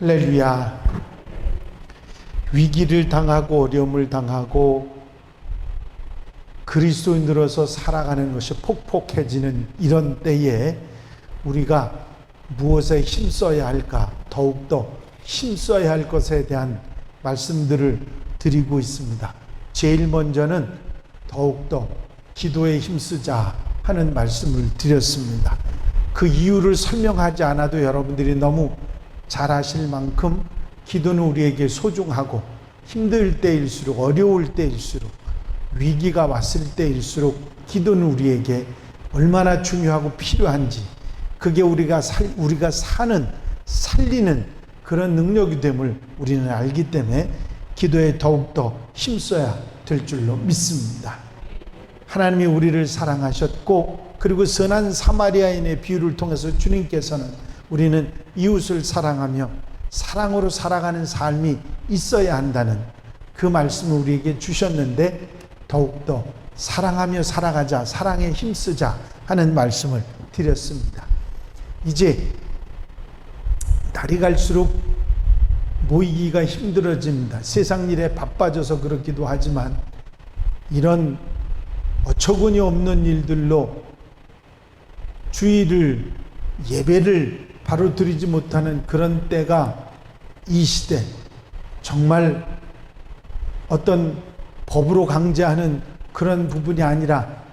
할렐루야. 위기를 당하고 어려움을 당하고 그리스도인으로서 살아가는 것이 폭폭해지는 이런 때에 우리가 무엇에 힘써야 할까? 더욱더 힘써야 할 것에 대한 말씀들을 드리고 있습니다. 제일 먼저는 더욱더 기도에 힘쓰자 하는 말씀을 드렸습니다. 그 이유를 설명하지 않아도 여러분들이 너무 잘 아실 만큼 기도는 우리에게 소중하고 힘들 때일수록, 어려울 때일수록, 위기가 왔을 때일수록 기도는 우리에게 얼마나 중요하고 필요한지, 그게 우리가 살리는 그런 능력이 됨을 우리는 알기 때문에 기도에 더욱더 힘써야 될 줄로 믿습니다. 하나님이 우리를 사랑하셨고, 그리고 선한 사마리아인의 비유를 통해서 주님께서는 우리는 이웃을 사랑하며 사랑으로 살아가는 삶이 있어야 한다는 그 말씀을 우리에게 주셨는데, 더욱더 사랑하며 살아가자, 사랑에 힘쓰자 하는 말씀을 드렸습니다. 이제 날이 갈수록 모이기가 힘들어집니다. 세상 일에 바빠져서 그렇기도 하지만 이런 어처구니 없는 일들로 주일을, 예배를 바로 드리지 못하는 그런 때가 이 시대, 정말 어떤 법으로 강제하는 그런 부분이 아니라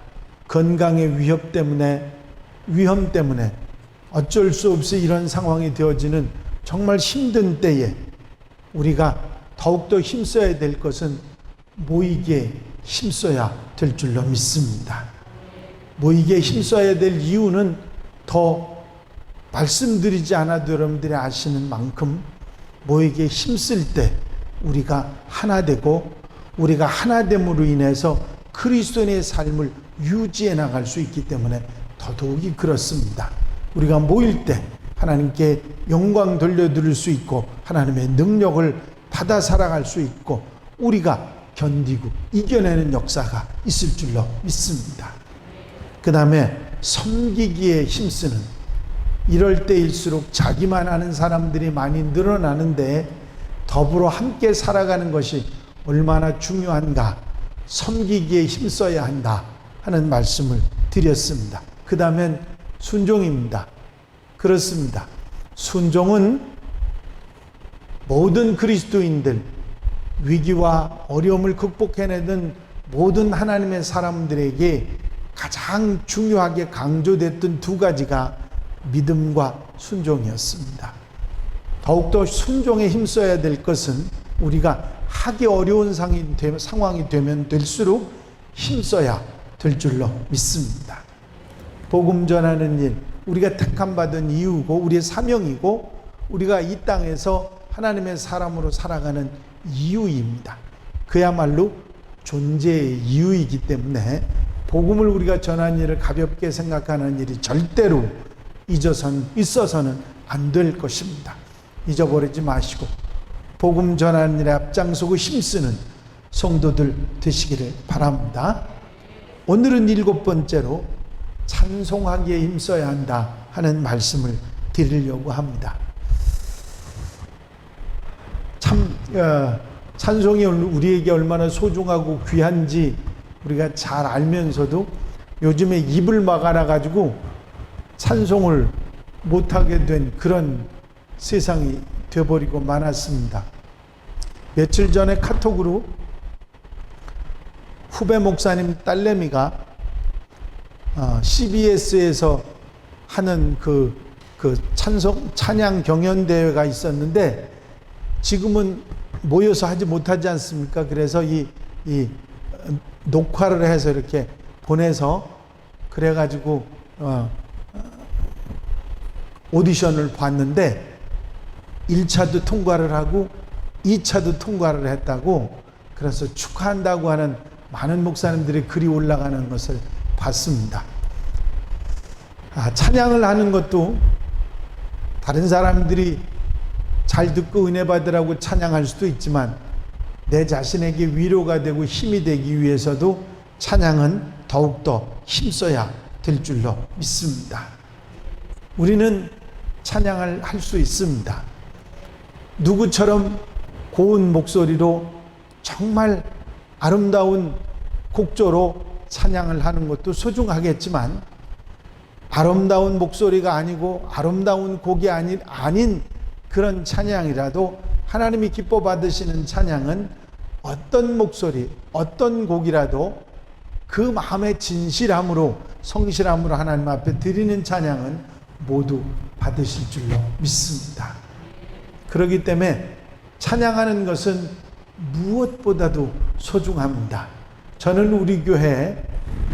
건강의 위험 때문에 어쩔 수 없이 이런 상황이 되어지는 정말 힘든 때에 우리가 더욱더 힘써야 될 것은 모이기에 힘써야 될 줄로 믿습니다. 모이기에 힘써야 될 이유는 더 말씀드리지 않아도 여러분들이 아시는 만큼 모이기에 힘쓸 때 우리가 하나 되고, 우리가 하나됨으로 인해서 그리스도인의 삶을 유지해 나갈 수 있기 때문에 더더욱이 그렇습니다. 우리가 모일 때 하나님께 영광 돌려드릴 수 있고 하나님의 능력을 받아 살아갈 수 있고 우리가 견디고 이겨내는 역사가 있을 줄로 믿습니다. 그 다음에 섬기기에 힘쓰는, 이럴 때일수록 자기만 아는 사람들이 많이 늘어나는데 더불어 함께 살아가는 것이 얼마나 중요한가, 섬기기에 힘써야 한다 하는 말씀을 드렸습니다. 그 다음엔 순종입니다. 그렇습니다. 순종은 모든 그리스도인들, 위기와 어려움을 극복해내던 모든 하나님의 사람들에게 가장 중요하게 강조됐던 두 가지가 믿음과 순종이었습니다. 더욱더 순종에 힘써야 될 것은 우리가 하기 어려운 상황이 되면 될수록 힘써야 될 줄로 믿습니다. 복음 전하는 일, 우리가 택함받은 이유고 우리의 사명이고 우리가 이 땅에서 하나님의 사람으로 살아가는 이유입니다. 그야말로 존재의 이유이기 때문에 복음을 우리가 전하는 일을 가볍게 생각하는 일이 절대로 있어서는 안 될 것입니다. 잊어버리지 마시고 복음 전하는 일에 앞장서고 힘쓰는 성도들 되시기를 바랍니다. 오늘은 7번째로 찬송하기에 힘써야 한다 하는 말씀을 드리려고 합니다. 찬송이 우리에게 얼마나 소중하고 귀한지 우리가 잘 알면서도 요즘에 입을 막아놔 가지고 찬송을 못하게 된 그런 세상이 되어버리고 많았습니다. 며칠 전에 카톡으로 후배 목사님 딸내미가 CBS에서 하는 그 찬양 경연대회가 있었는데 지금은 모여서 하지 못하지 않습니까? 그래서 이 녹화를 해서 이렇게 보내서 그래가지고 오디션을 봤는데 1차도 통과를 하고 2차도 통과를 했다고, 그래서 축하한다고 하는 많은 목사님들의 글이 올라가는 것을 봤습니다. 찬양을 하는 것도 다른 사람들이 잘 듣고 은혜 받으라고 찬양할 수도 있지만 내 자신에게 위로가 되고 힘이 되기 위해서도 찬양은 더욱더 힘써야 될 줄로 믿습니다. 우리는 찬양을 할 수 있습니다. 누구처럼 고운 목소리로 정말 아름다운 곡조로 찬양을 하는 것도 소중하겠지만, 아름다운 목소리가 아니고 아름다운 곡이 아닌 그런 찬양이라도 하나님이 기뻐 받으시는 찬양은 어떤 목소리, 어떤 곡이라도 그 마음의 진실함으로, 성실함으로 하나님 앞에 드리는 찬양은 모두 받으실 줄로 믿습니다. 그렇기 때문에 찬양하는 것은 무엇보다도 소중합니다. 저는 우리 교회에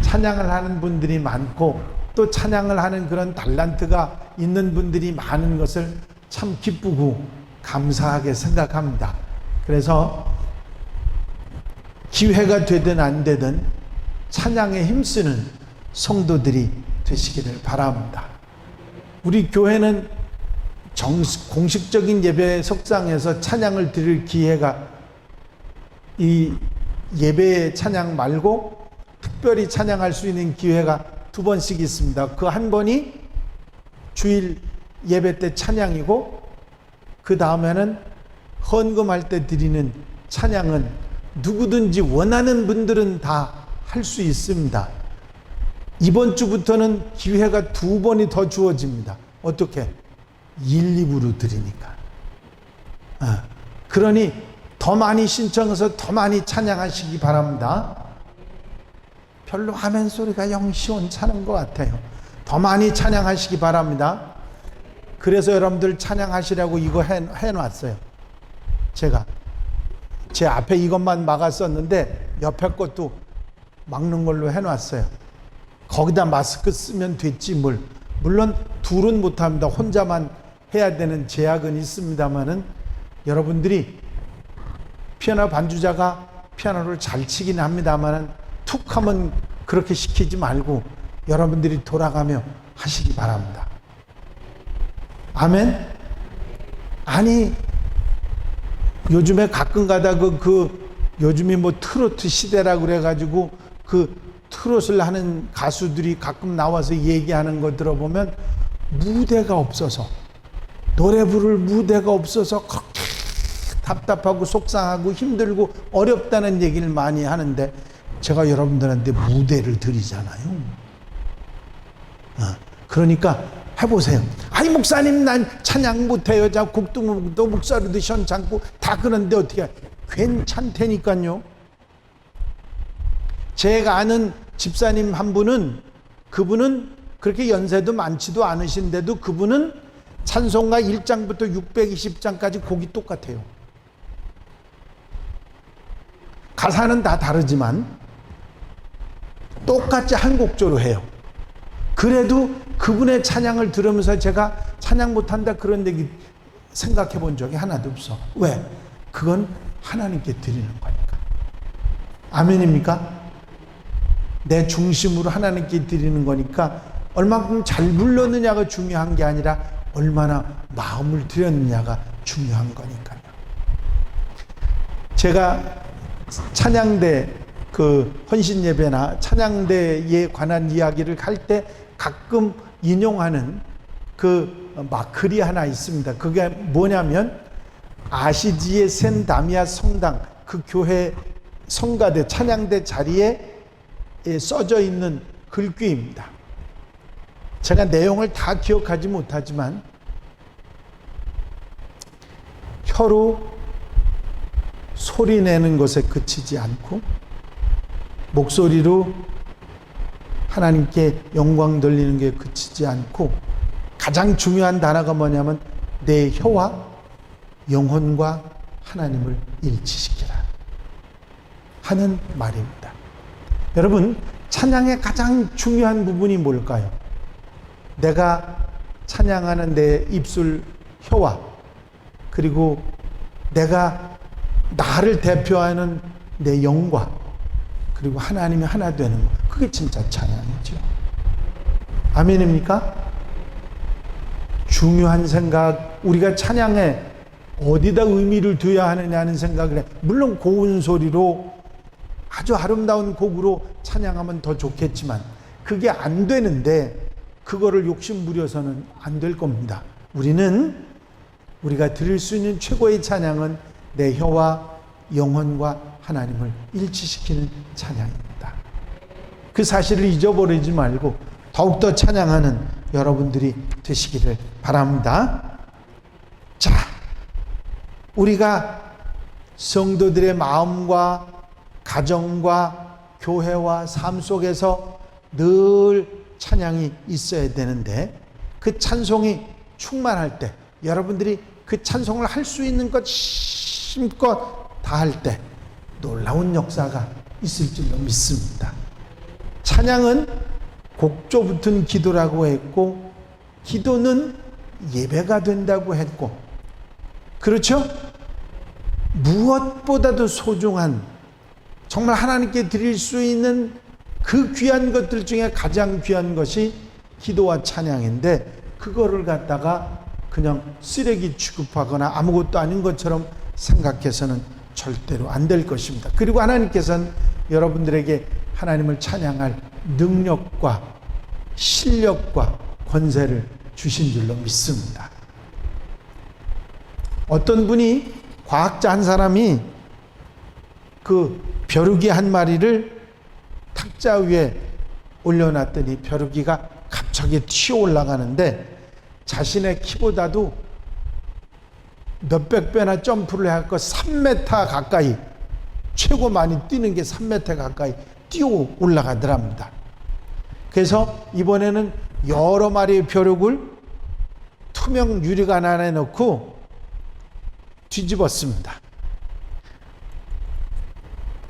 찬양을 하는 분들이 많고 또 찬양을 하는 그런 달란트가 있는 분들이 많은 것을 참 기쁘고 감사하게 생각합니다. 그래서 기회가 되든 안 되든 찬양에 힘쓰는 성도들이 되시기를 바랍니다. 우리 교회는 공식적인 예배 석상에서 찬양을 드릴 기회가 이 예배의 찬양 말고 특별히 찬양할 수 있는 기회가 2번씩 있습니다. 그 한 번이 주일 예배 때 찬양이고, 그 다음에는 헌금할 때 드리는 찬양은 누구든지 원하는 분들은 다 할 수 있습니다. 이번 주부터는 기회가 2번이 더 주어집니다. 어떻게? 1, 2부로 드리니까. 그러니 더 많이 신청해서 더 많이 찬양하시기 바랍니다. 별로 아멘 소리가 영 시원찮은 것 같아요. 더 많이 찬양하시기 바랍니다. 그래서 여러분들 찬양하시라고 이거 해놨어요. 제가 제 앞에 이것만 막았었는데 옆에 것도 막는 걸로 해놨어요. 거기다 마스크 쓰면 됐지 뭘. 물론 둘은 못합니다. 혼자만 해야 되는 제약은 있습니다만은, 여러분들이 피아노 반주자가 피아노를 잘 치긴 합니다만은 툭 하면 그렇게 시키지 말고 여러분들이 돌아가며 하시기 바랍니다. 아멘? 아니, 요즘에 가끔 가다 요즘이 뭐 트로트 시대라고 그래가지고 그 트롯을 하는 가수들이 가끔 나와서 얘기하는 거 들어보면 무대가 없어서, 노래 부를 무대가 없어서 답답하고 속상하고 힘들고 어렵다는 얘기를 많이 하는데, 제가 여러분들한테 무대를 드리잖아요. 그러니까 해보세요. 아니 목사님 난 찬양 못해요. 자 곡도 목소리도 시원찮고 다 그런데 어떻게 괜찮다니까요. 제가 아는 집사님 한 분은, 그분은 그렇게 연세도 많지도 않으신데도 그분은 찬송가 1장부터 620장까지 곡이 똑같아요. 가사는 다 다르지만 똑같이 한 곡조로 해요. 그래도 그분의 찬양을 들으면서 제가 찬양 못한다 그런 얘기 생각해 본 적이 하나도 없어. 왜? 그건 하나님께 드리는 거니까. 아멘입니까? 내 중심으로 하나님께 드리는 거니까 얼마큼 잘 불렀느냐가 중요한 게 아니라 얼마나 마음을 들였느냐가 중요한 거니까요. 제가 찬양대 헌신 예배나 찬양대에 관한 이야기를 할 때 가끔 인용하는 마클이 하나 있습니다. 그게 뭐냐면 아시지의 센 다미아 성당 그 교회 성가대 찬양대 자리에 써져 있는 글귀입니다. 제가 내용을 다 기억하지 못하지만, 혀로 소리 내는 것에 그치지 않고 목소리로 하나님께 영광 돌리는 게 그치지 않고, 가장 중요한 단어가 뭐냐면 내 혀와 영혼과 하나님을 일치시키라 하는 말입니다. 여러분, 찬양의 가장 중요한 부분이 뭘까요? 내가 찬양하는 내 입술 혀와, 그리고 내가 나를 대표하는 내 영과, 그리고 하나님이 하나 되는 것, 그게 진짜 찬양이죠. 아멘입니까? 중요한 생각, 우리가 찬양에 어디다 의미를 둬야 하느냐는 생각을 해. 물론 고운 소리로 아주 아름다운 곡으로 찬양하면 더 좋겠지만 그게 안 되는데, 그거를 욕심 부려서는 안 될 겁니다. 우리는 우리가 드릴 수 있는 최고의 찬양은 내 혀와 영혼과 하나님을 일치시키는 찬양입니다. 그 사실을 잊어버리지 말고 더욱더 찬양하는 여러분들이 되시기를 바랍니다. 자, 우리가 성도들의 마음과 가정과 교회와 삶 속에서 늘 찬양이 있어야 되는데, 그 찬송이 충만할 때, 여러분들이 그 찬송을 할 수 있는 것 힘껏 다 할 때 놀라운 역사가 있을 줄로 믿습니다. 찬양은 곡조 붙은 기도라고 했고, 기도는 예배가 된다고 했고, 그렇죠? 무엇보다도 소중한, 정말 하나님께 드릴 수 있는 그 귀한 것들 중에 가장 귀한 것이 기도와 찬양인데, 그거를 갖다가 그냥 쓰레기 취급하거나 아무것도 아닌 것처럼 생각해서는 절대로 안 될 것입니다. 그리고 하나님께서는 여러분들에게 하나님을 찬양할 능력과 실력과 권세를 주신 줄로 믿습니다. 어떤 분이, 과학자 한 사람이 그 벼룩이 한 마리를 탁자 위에 올려놨더니 벼룩이가 갑자기 튀어 올라가는데, 자신의 키보다도 몇백 배나 점프를 해갖고 3m 가까이, 최고 많이 뛰는 게 3m 가까이 뛰어 올라가더랍니다. 그래서 이번에는 여러 마리의 벼룩을 투명 유리관 안에 넣고 뒤집었습니다.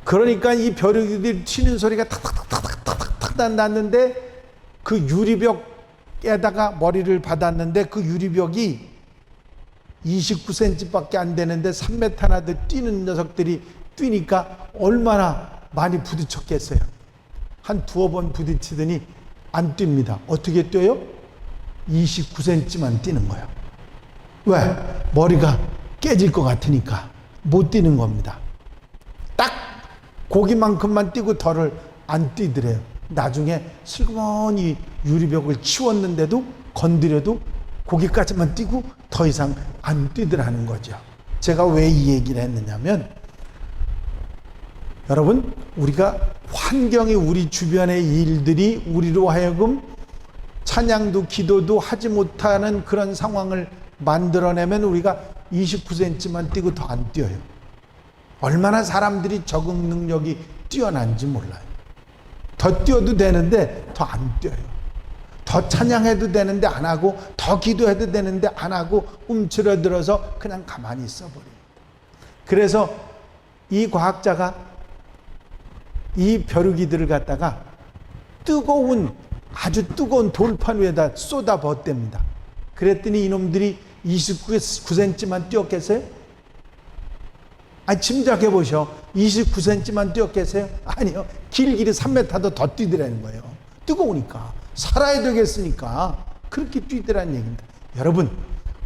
그러니까 이 벼룩이 튀는 소리가 탁탁탁탁탁탁탁 났는데, 그 유리벽에다가 머리를 받았는데, 그 유리벽이 29cm밖에 안 되는데 3m나 더 뛰는 녀석들이 뛰니까 얼마나 많이 부딪혔겠어요. 한 두어 번 부딪히더니 안 뜁니다. 어떻게 뛰어요? 29cm만 뛰는 거예요. 왜? 머리가 깨질 것 같으니까 못 뛰는 겁니다. 딱 거기만큼만 뛰고 더를 안 뛰더래요. 나중에 슬그머니 유리벽을 치웠는데도, 건드려도 거기까지만 뛰고 더 이상 안 뛰더라는 거죠. 제가 왜 이 얘기를 했느냐면, 여러분, 우리가 환경이, 우리 주변의 일들이 우리로 하여금 찬양도 기도도 하지 못하는 그런 상황을 만들어내면 우리가 29cm만 뛰고 더 안 뛰어요. 얼마나 사람들이 적응 능력이 뛰어난지 몰라요. 더 뛰어도 되는데 더 안 뛰어요. 더 찬양해도 되는데 안 하고, 더 기도해도 되는데 안 하고, 움츠러들어서 그냥 가만히 있어버립니다. 그래서 이 과학자가 이 벼룩이들을 갖다가 아주 뜨거운 돌판 위에다 쏟아붓답니다. 그랬더니 이놈들이 29cm만 뛰었겠어요? 아니, 짐작해 보셔. 29cm만 뛰었겠어요? 아니요. 길길이 3m도 더 뛰더라는 거예요. 뜨거우니까. 살아야 되겠으니까 그렇게 뛰더라는 얘기입니다. 여러분,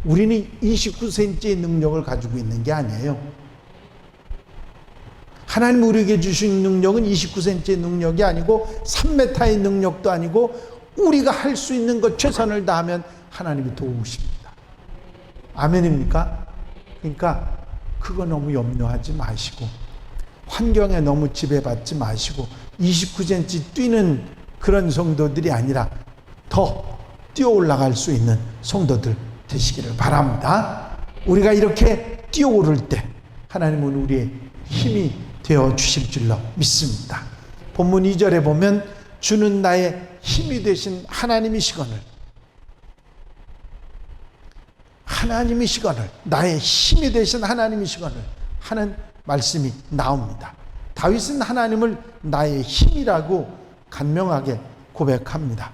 우리는 29cm의 능력을 가지고 있는 게 아니에요. 하나님 우리에게 주신 능력은 29cm의 능력이 아니고 3m의 능력도 아니고, 우리가 할 수 있는 것 최선을 다하면 하나님이 도우십니다. 아멘입니까? 그러니까 그거 너무 염려하지 마시고, 환경에 너무 지배받지 마시고, 29cm 뛰는 그런 성도들이 아니라 더 뛰어 올라갈 수 있는 성도들 되시기를 바랍니다. 우리가 이렇게 뛰어 오를 때 하나님은 우리의 힘이 되어 주실 줄로 믿습니다. 본문 2절에 보면, 주는 나의 힘이 되신 하나님이시거늘, 나의 힘이 되신 하나님이시거늘 하는 말씀이 나옵니다. 다윗은 하나님을 나의 힘이라고 간명하게 고백합니다.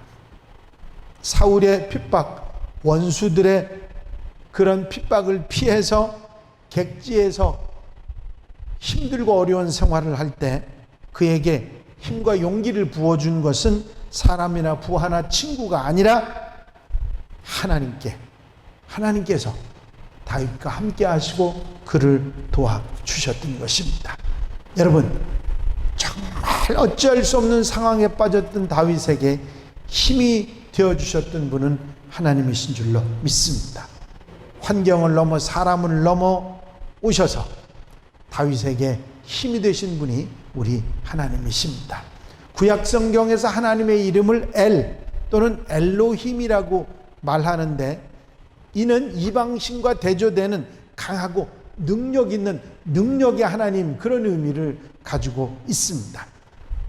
사울의 핍박, 원수들의 그런 핍박을 피해서 객지에서 힘들고 어려운 생활을 할 때 그에게 힘과 용기를 부어준 것은 사람이나 부하나 친구가 아니라 하나님께서 다윗과 함께 하시고 그를 도와주셨던 것입니다. 여러분, 정말 어찌할 수 없는 상황에 빠졌던 다윗에게 힘이 되어주셨던 분은 하나님이신 줄로 믿습니다. 환경을 넘어 사람을 넘어 오셔서 다윗에게 힘이 되신 분이 우리 하나님이십니다. 구약 성경에서 하나님의 이름을 엘 또는 엘로힘이라고 말하는데, 이는 이방신과 대조되는 강하고 능력 있는 능력의 하나님, 그런 의미를 가지고 있습니다.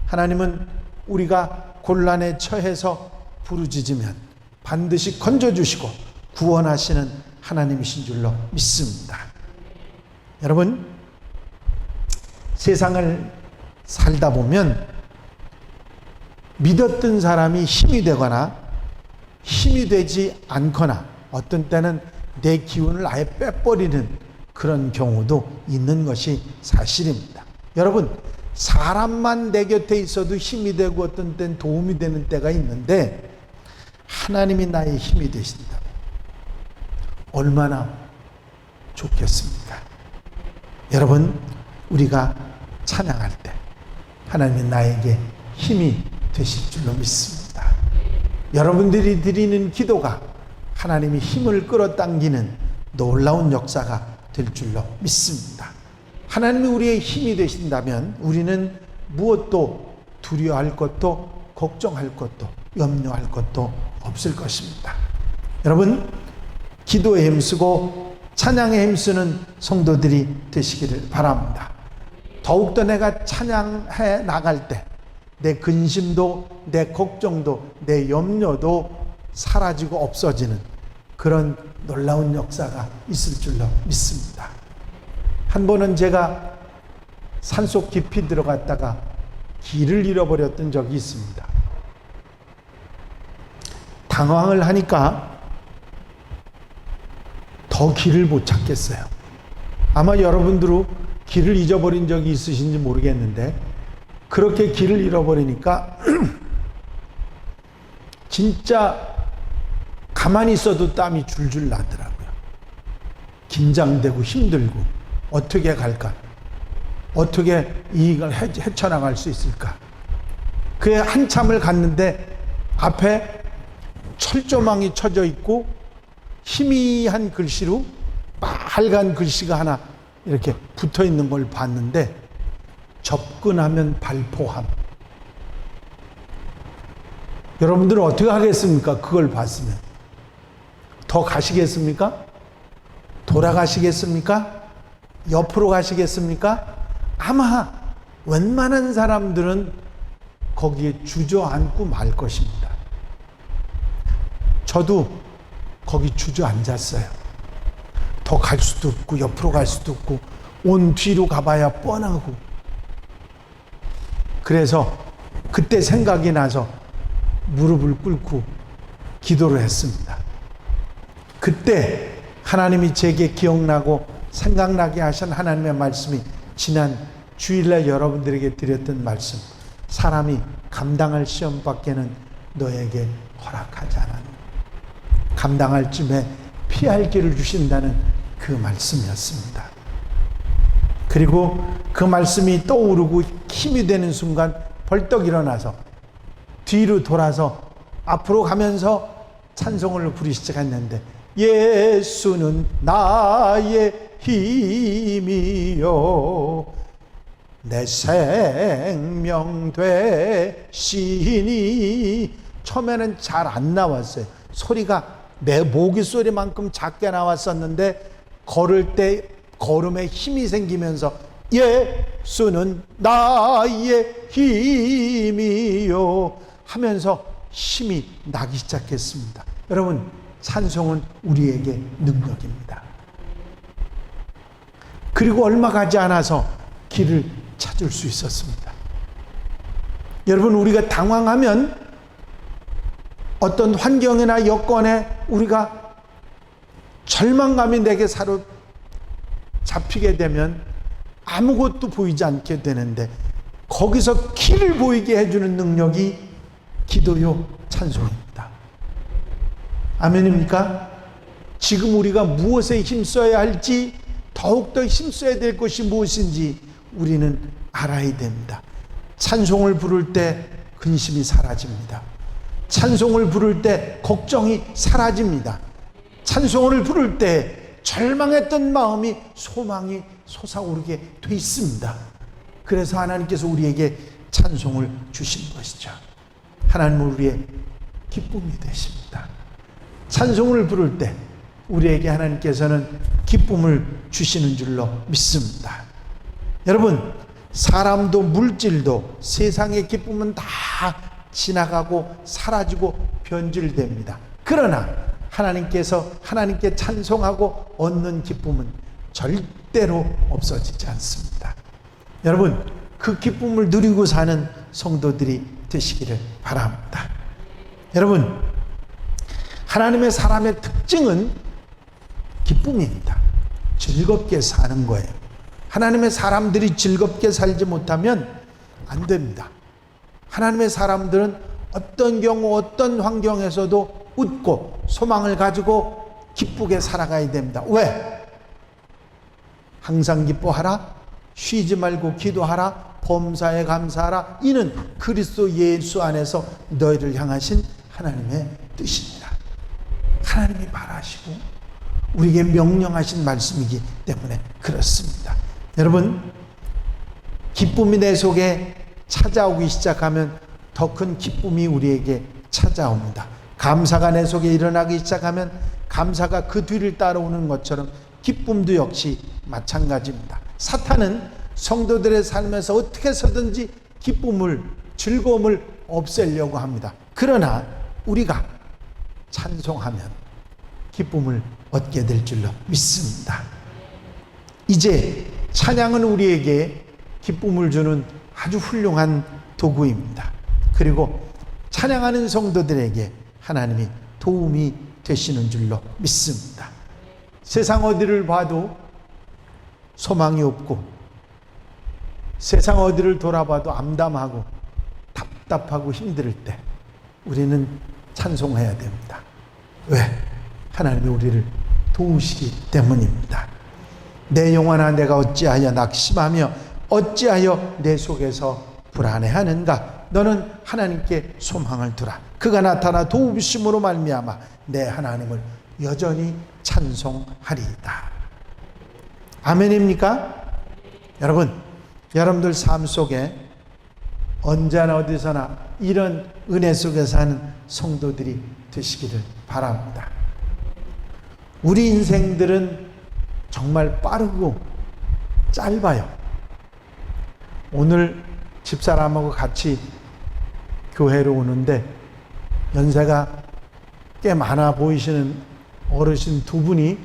하나님은 우리가 곤란에 처해서 부르짖으면 반드시 건져주시고 구원하시는 하나님이신 줄로 믿습니다. 여러분, 세상을 살다 보면 믿었던 사람이 힘이 되거나 힘이 되지 않거나 어떤 때는 내 기운을 아예 빼버리는 그런 경우도 있는 것이 사실입니다. 여러분, 사람만 내 곁에 있어도 힘이 되고 어떤 때는 도움이 되는 때가 있는데, 하나님이 나의 힘이 되신다면 얼마나 좋겠습니까? 여러분, 우리가 찬양할 때 하나님이 나에게 힘이 되실 줄로 믿습니다. 여러분들이 드리는 기도가 하나님이 힘을 끌어당기는 놀라운 역사가 될 줄로 믿습니다. 하나님이 우리의 힘이 되신다면 우리는 무엇도 두려워할 것도 걱정할 것도 염려할 것도 없을 것입니다. 여러분, 기도에 힘쓰고 찬양에 힘쓰는 성도들이 되시기를 바랍니다. 더욱더 내가 찬양해 나갈 때 내 근심도, 내 걱정도, 내 염려도 사라지고 없어지는 그런 놀라운 역사가 있을 줄로 믿습니다. 한 번은 제가 산속 깊이 들어갔다가 길을 잃어버렸던 적이 있습니다. 당황을 하니까 더 길을 못 찾겠어요. 아마 여러분들도 길을 잊어버린 적이 있으신지 모르겠는데, 그렇게 길을 잃어버리니까 진짜 가만히 있어도 땀이 줄줄 나더라고요. 긴장되고 힘들고 어떻게 갈까? 어떻게 이걸 헤쳐나갈 수 있을까? 그에 한참을 갔는데 앞에 철조망이 쳐져 있고 희미한 글씨로 빨간 글씨가 하나 이렇게 붙어 있는 걸 봤는데, 접근하면 발포함. 여러분들은 어떻게 하겠습니까? 그걸 봤으면 더 가시겠습니까? 돌아가시겠습니까? 옆으로 가시겠습니까? 아마 웬만한 사람들은 거기에 주저앉고 말 것입니다. 저도 거기 주저앉았어요. 더 갈 수도 없고 옆으로 갈 수도 없고 온 뒤로 가봐야 뻔하고. 그래서 그때 생각이 나서 무릎을 꿇고 기도를 했습니다. 그때 하나님이 제게 기억나고 생각나게 하신 하나님의 말씀이 지난 주일날 여러분들에게 드렸던 말씀, 사람이 감당할 시험밖에는 너에게 허락하지 않았노. 감당할 쯤에 피할 길을 주신다는 그 말씀이었습니다. 그리고 그 말씀이 떠오르고 힘이 되는 순간 벌떡 일어나서 뒤로 돌아서 앞으로 가면서 찬송을 부르기 시작했는데, 예수는 나의 힘이요 내 생명 되시니. 처음에는 잘 안 나왔어요. 소리가 내 모기 소리만큼 작게 나왔었는데, 걸을 때 걸음에 힘이 생기면서 예수는 나의 힘이요 하면서 힘이 나기 시작했습니다. 여러분, 찬송은 우리에게 능력입니다. 그리고 얼마 가지 않아서 길을 찾을 수 있었습니다. 여러분, 우리가 당황하면 어떤 환경이나 여건에 우리가 절망감이 내게 잡히게 되면 아무것도 보이지 않게 되는데, 거기서 길을 보이게 해주는 능력이 기도요 찬송입니다. 아멘입니까? 지금 우리가 무엇에 힘써야 할지, 더욱더 힘써야 될 것이 무엇인지 우리는 알아야 됩니다. 찬송을 부를 때 근심이 사라집니다. 찬송을 부를 때 걱정이 사라집니다. 찬송을 부를 때 절망했던 마음이 소망이 솟아오르게 돼 있습니다. 그래서 하나님께서 우리에게 찬송을 주신 것이죠. 하나님은 우리의 기쁨이 되십니다. 찬송을 부를 때 우리에게 하나님께서는 기쁨을 주시는 줄로 믿습니다. 여러분, 사람도 물질도 세상의 기쁨은 다 지나가고 사라지고 변질됩니다. 그러나 하나님께서 하나님께 찬송하고 얻는 기쁨은 절대로 없어지지 않습니다. 여러분, 그 기쁨을 누리고 사는 성도들이 되시기를 바랍니다. 여러분, 하나님의 사람의 특징은 기쁨입니다. 즐겁게 사는 거예요. 하나님의 사람들이 즐겁게 살지 못하면 안 됩니다. 하나님의 사람들은 어떤 경우 어떤 환경에서도 웃고 소망을 가지고 기쁘게 살아가야 됩니다. 왜? 항상 기뻐하라, 쉬지 말고 기도하라, 범사에 감사하라. 이는 그리스도 예수 안에서 너희를 향하신 하나님의 뜻입니다. 하나님이 바라시고 우리에게 명령하신 말씀이기 때문에 그렇습니다. 여러분, 기쁨이 내 속에 찾아오기 시작하면 더 큰 기쁨이 우리에게 찾아옵니다. 감사가 내 속에 일어나기 시작하면 감사가 그 뒤를 따라오는 것처럼 기쁨도 역시 마찬가지입니다. 사탄은 성도들의 삶에서 어떻게 해서든지 기쁨을, 즐거움을 없애려고 합니다. 그러나 우리가 찬송하면 기쁨을 얻게 될 줄로 믿습니다. 이제 찬양은 우리에게 기쁨을 주는 아주 훌륭한 도구입니다. 그리고 찬양하는 성도들에게 하나님이 도움이 되시는 줄로 믿습니다. 세상 어디를 봐도 소망이 없고 세상 어디를 돌아봐도 암담하고 답답하고 힘들 때 우리는 찬송해야 됩니다. 왜? 하나님이 우리를 도우시기 때문입니다. 내 영혼아, 내가 어찌하여 낙심하며 어찌하여 내 속에서 불안해하는가? 너는 하나님께 소망을 두라. 그가 나타나 도우심으로 말미암아 내 하나님을 여전히 찬송하리이다. 아멘입니까? 여러분, 여러분들 삶 속에 언제나 어디서나 이런 은혜 속에 사는 성도들이 되시기를 바랍니다. 우리 인생들은 정말 빠르고 짧아요. 오늘 집사람하고 같이 교회로 오는데 연세가 꽤 많아 보이시는 어르신 두 분이,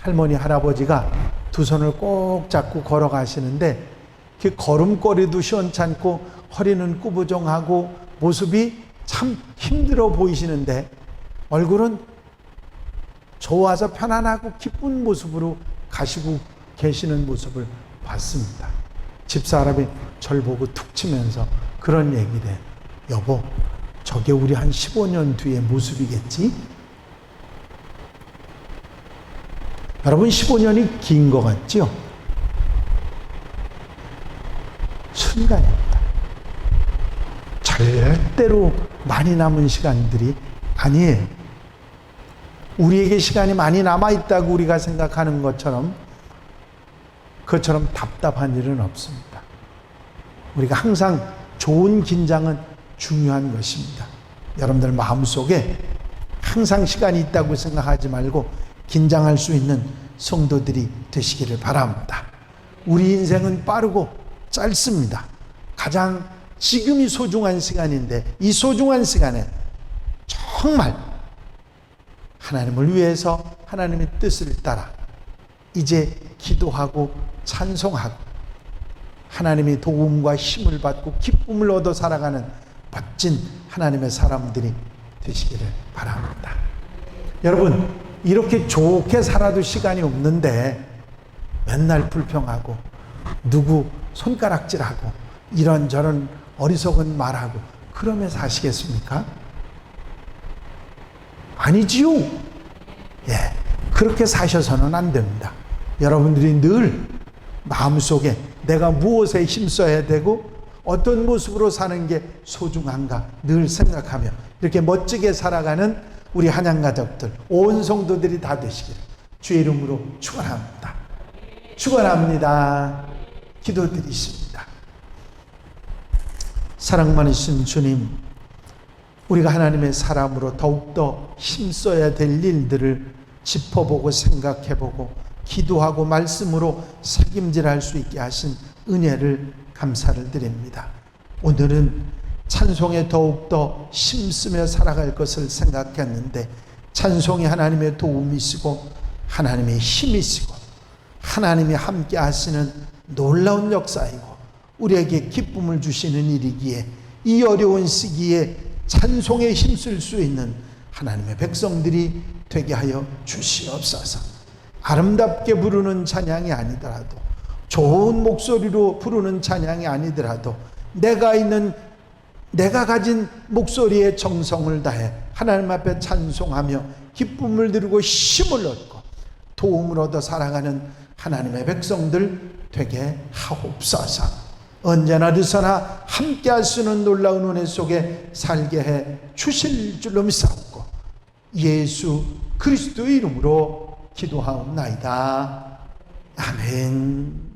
할머니 할아버지가 두 손을 꼭 잡고 걸어가시는데 그 걸음걸이도 시원찮고 허리는 꾸부정하고 모습이 참 힘들어 보이시는데 얼굴은 좋아서 편안하고 기쁜 모습으로 가시고 계시는 모습을 봤습니다. 집사람이 절 보고 툭 치면서 그런 얘기를 해요. 여보, 저게 우리 한 15년 뒤의 모습이겠지? 여러분, 15년이 긴 것 같죠? 순간입니다. 절대로 많이 남은 시간들이 아니에요. 우리에게 시간이 많이 남아있다고 우리가 생각하는 것처럼 그것처럼 답답한 일은 없습니다. 우리가 항상 좋은 긴장은 중요한 것입니다. 여러분들 마음속에 항상 시간이 있다고 생각하지 말고 긴장할 수 있는 성도들이 되시기를 바랍니다. 우리 인생은 빠르고 짧습니다. 가장 지금이 소중한 시간인데 이 소중한 시간에 정말 하나님을 위해서 하나님의 뜻을 따라 이제 기도하고 찬송하고 하나님의 도움과 힘을 받고 기쁨을 얻어 살아가는 멋진 하나님의 사람들이 되시기를 바랍니다. 여러분, 이렇게 좋게 살아도 시간이 없는데 맨날 불평하고 누구 손가락질하고 이런저런 어리석은 말하고 그러며 사시겠습니까? 아니지요. 예, 그렇게 사셔서는 안 됩니다. 여러분들이 늘 마음속에 내가 무엇에 힘써야 되고 어떤 모습으로 사는 게 소중한가 늘 생각하며 이렇게 멋지게 살아가는 우리 한양가족들, 온 성도들이 다 되시기를 주의 이름으로 축원합니다. 축원합니다. 기도드리십니다. 사랑 많으신 주님, 우리가 하나님의 사람으로 더욱더 힘써야 될 일들을 짚어보고 생각해보고 기도하고 말씀으로 책임질할 수 있게 하신 은혜를 감사를 드립니다. 오늘은 찬송에 더욱더 힘쓰며 살아갈 것을 생각했는데, 찬송이 하나님의 도움이시고 하나님의 힘이시고 하나님이 함께 하시는 놀라운 역사이고 우리에게 기쁨을 주시는 일이기에, 이 어려운 시기에 찬송에 힘쓸 수 있는 하나님의 백성들이 되게 하여 주시옵소서. 아름답게 부르는 찬양이 아니더라도, 좋은 목소리로 부르는 찬양이 아니더라도, 내가 가진 목소리의 정성을 다해 하나님 앞에 찬송하며 기쁨을 누리고 힘을 얻고 도움을 얻어 살아가는 하나님의 백성들 되게 하옵소서. 언제나 어디서나 함께 하시는 놀라운 은혜 속에 살게 해 주실 줄로 믿사옵고 예수 그리스도의 이름으로 기도하옵나이다. 아멘.